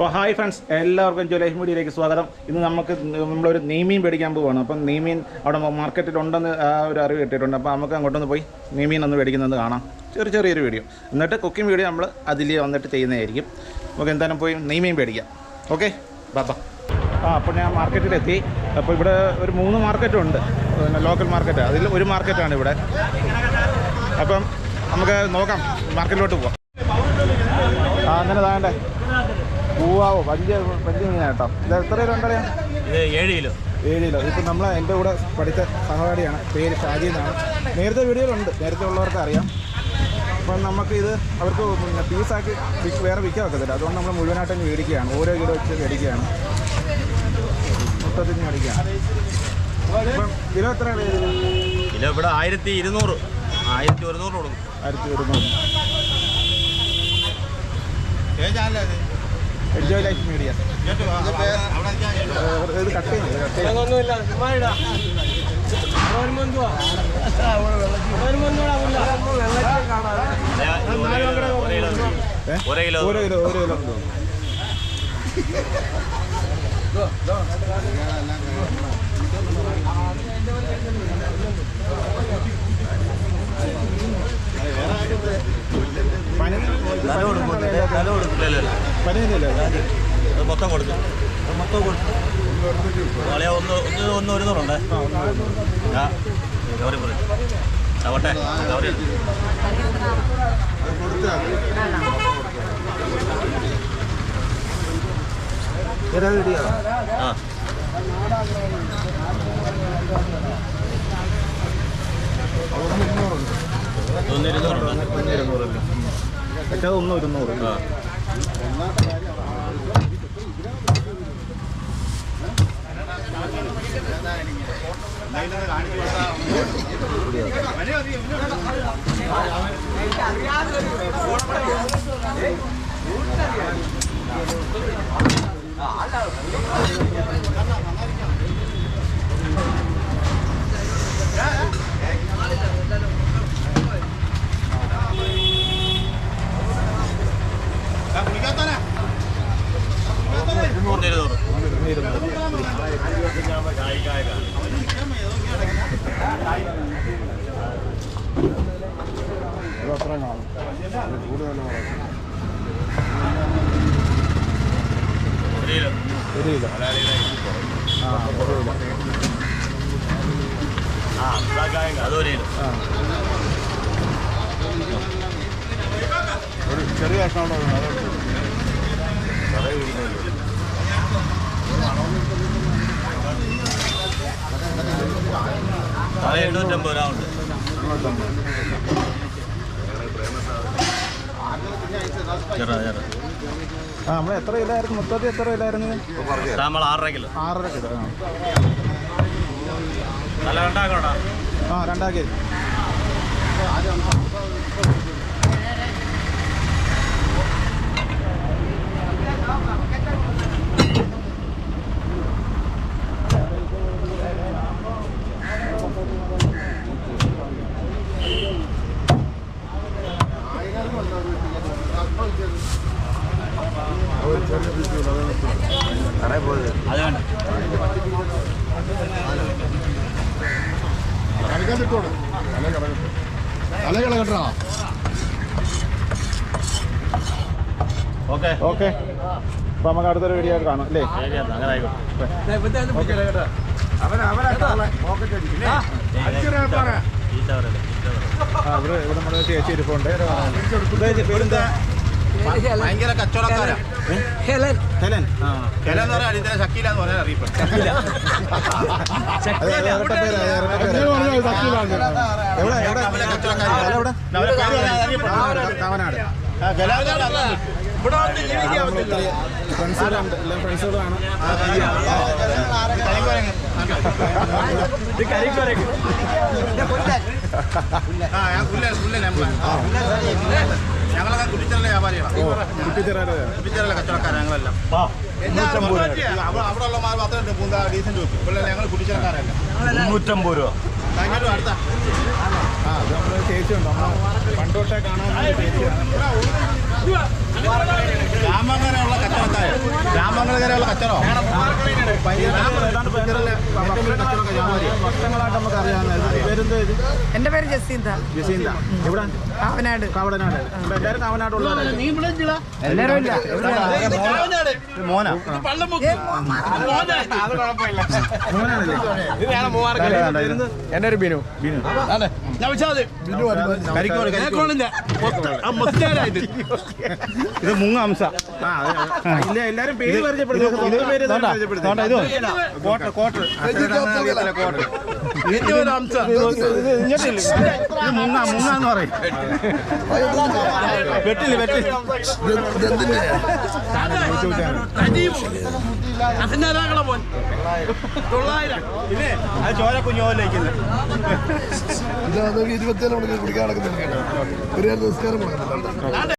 അപ്പോൾ hi friends, എല്ലാവർക്കും ജോലൈഫ് മീഡിയയിലേക്ക് സ്വാഗതം. ഇന്ന് നമ്മളൊരു നെയ്മീൻ മേടിക്കാൻ പോവുകയാണ്. അപ്പം നെയ്മീൻ അവിടെ മാർക്കറ്റിലുണ്ടെന്ന് ഒരു അറിവ് കിട്ടിയിട്ടുണ്ട്. അപ്പോൾ നമുക്ക് അങ്ങോട്ടൊന്ന് പോയി നെയ്മീൻ ഒന്ന് മേടിക്കുന്നത് കാണാം. ചെറിയൊരു വീഡിയോ, എന്നിട്ട് കുക്കിംഗ് വീഡിയോ നമ്മൾ അതിൽ വന്നിട്ട് ചെയ്യുന്നതായിരിക്കും. നമുക്ക് എന്തായാലും പോയി നെയ്മീൻ മേടിക്കാം. ഓക്കെ, ബാബാ. അപ്പോൾ ഞാൻ മാർക്കറ്റിലെത്തി. അപ്പോൾ ഇവിടെ ഒരു 3 മാർക്കറ്റുണ്ട്, ലോക്കൽ മാർക്കറ്റ്. അതിൽ ഒരു മാർക്കറ്റാണ് ഇവിടെ. അപ്പം നമുക്ക് നോക്കാം, മാർക്കറ്റിലോട്ട് പോവാം. അങ്ങനെ താണ്ടേ പൂവാവോ, വലിയ മീനാണ് കേട്ടോ. ഇത് എത്ര കിലോ ഉണ്ടറിയാം? 7 കിലോ. ഇപ്പം എൻ്റെ കൂടെ പഠിച്ച സഹപാഠിയാണ്, പേര് ഷാജി എന്നാണ്. നേരത്തെ വീഡിയോയിലുണ്ട്, നേരത്തെ ഉള്ളവർക്ക് അറിയാം. അപ്പം നമുക്കിത് അവർക്ക് പീസാക്കി വേറെ വിൽക്കാൻ വെക്കത്തില്ല. അതുകൊണ്ട് നമ്മൾ മുഴുവനായിട്ട് മേടിക്കുകയാണ്, ഓരോ കിലോ വെച്ച് മേടിക്കുകയാണ്, മൊത്തത്തിൽ മേടിക്കുകയാണ്. ഇപ്പം കിലോ എത്ര കിലോ ഇവിടെ 1200 1100 കൊടുക്കും. 1100. Enjoy life media. ഇത് കട്ട് ചെയ്യുന്നില്ല. ഓരോ കിലോ മൊത്തം കൊടുക്കും. ഒന്ന് 100 ആവട്ടെ. ഒന്ന് 200. ചെറിയ കഷ്ണം 850 രൂപ ഉണ്ട്. നമ്മൾ എത്ര കിലോ ആയിരുന്നു? മൊത്തത്തിൽ എത്ര കിലോ ആയിരുന്നു? നമ്മൾ 6.5 കിലോ. 6.5 കിലോ. നല്ല രണ്ടാക്കോടാ. 2 ഓക്കെ. അപ്പൊ നമുക്ക് അടുത്തൊരു വീഡിയോ കാണാം അല്ലേ? ഇവിടെ നമ്മുടെ ചേച്ചി ഇരിപ്പുണ്ട്. പേരെന്താ? ഭയങ്കര കച്ചവടക്കാരാ. ഹെലൻ എന്ന് പറയാൻ ഇതിനെ ഷക്കീല എന്ന് പറയാൻ അറിയപ്പെടും. ഫ്രണ്ട്സുകളാണ്. ഞങ്ങളൊക്കെ കുട്ടിച്ചെറിലെ വ്യാപാരികളാണ്. കുട്ടിച്ചെറിലെ കച്ചവടക്കാരാണ് ഞങ്ങളെല്ലാം. അവിടെ ഉള്ള മാർ മാത്രമേ പൂന്താ ഡീസന്റ് വെക്കും. ഇവിടെ ഞങ്ങൾ കുട്ടിച്ചെറുക്കാരല്ല. 350 രൂപ. അടുത്ത ചേച്ചി ഉണ്ടോ? പണ്ടോട്ടേ കാണാൻ ചേച്ചിയാണ്. രാമങ്ങനെയുള്ള കച്ചവടക്കാർ മംഗളകരമുള്ള കച്ചവടം വർഷങ്ങളായിട്ട് നമുക്ക് അറിയാവുന്ന എന്റെ പേര് ജസീന്ത. ജസീന്ത ഇവിടെ കാവനാട്. കാവടനാട് എല്ലാവരും കാവനാടുള്ളവരല്ലേ? എല്ലാരും ഇല്ല. മോനാ എന്റെ ഒരു ബിനു ഇത് മുങ്ങ അംസ ഇല്ല എല്ലാരും പേര് പരിചയപ്പെടുത്തും മുങ്ങ എന്ന് പറയും വെട്ടില്ല അത് ചോര കുഞ്ഞോലേക്കുന്നത് 27 മണിക്കൂർ കുടിക്കാൻ നടക്കുന്നില്ല. ഒരു നിസ്കാരം